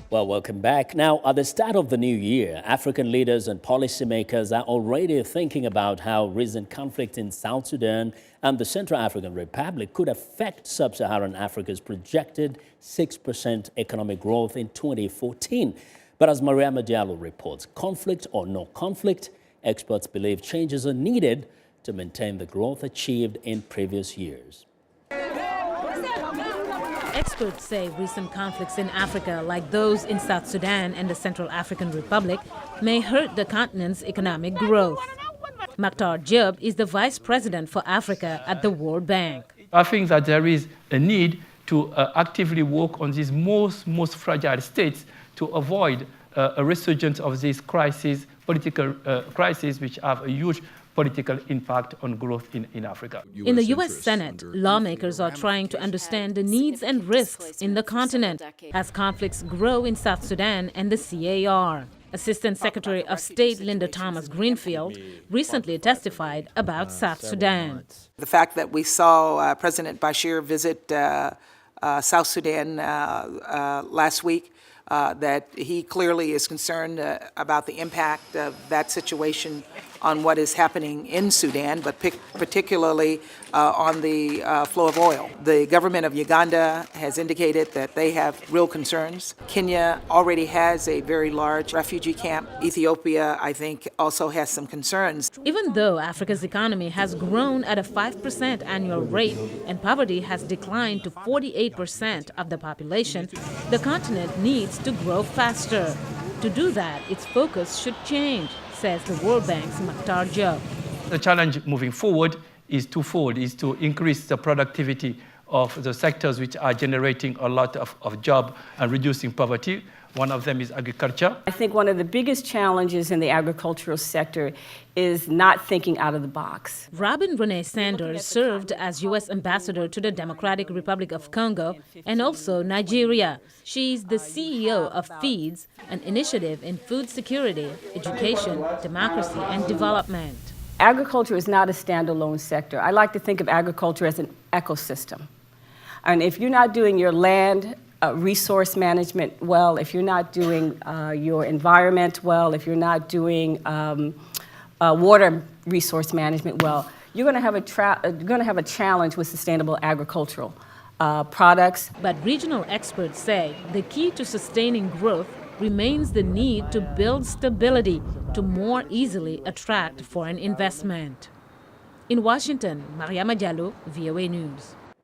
Well, welcome back. Now, at the start of the new year, African leaders and policymakers are already thinking about how recent conflict in South Sudan and the Central African Republic could affect sub-Saharan Africa's projected 6% economic growth in 2014. But as Mariama Diallo reports, conflict or no conflict, experts believe changes are needed to maintain the growth achieved in previous years. Experts say recent conflicts in Africa, like those in South Sudan and the Central African Republic, may hurt the continent's economic growth. Maktar Job is the vice president for Africa at the World Bank. I think that there is a need to actively work on these most fragile states to avoid a resurgence of these crises, political crises, which have a huge political impact on growth in Africa. In the U.S. Senate, lawmakers are trying to understand the needs and risks in the continent as conflicts grow in South Sudan and the CAR. Assistant Secretary of State Linda Thomas Greenfield recently testified about South Sudan. The fact that we saw President Bashir visit South Sudan last week, that he clearly is concerned about the impact of that situation on what is happening in Sudan, but particularly on the flow of oil. The government of Uganda has indicated that they have real concerns. Kenya already has a very large refugee camp. Ethiopia, I think, also has some concerns. Even though Africa's economy has grown at a 5% annual rate and poverty has declined to 48% of the population, the continent needs to grow faster. To do that, its focus should change, says the World Bank's Maktar Job. The challenge moving forward is twofold, is to increase the productivity of the sectors which are generating a lot of jobs and reducing poverty. One of them is agriculture. I think one of the biggest challenges in the agricultural sector is not thinking out of the box. Robin Renee Sanders served as U.S. ambassador to the Democratic Republic of Congo and also Nigeria. She's the CEO of FEEDS, an initiative in food security, education, democracy, and development. Agriculture is not a standalone sector. I like to think of agriculture as an ecosystem. And if you're not doing your land resource management well, if you're not doing your environment well, if you're not doing water resource management well, you're going to have a challenge with sustainable agricultural products. But regional experts say the key to sustaining growth remains the need to build stability to more easily attract foreign investment. In Washington, Mariama Diallo, VOA News.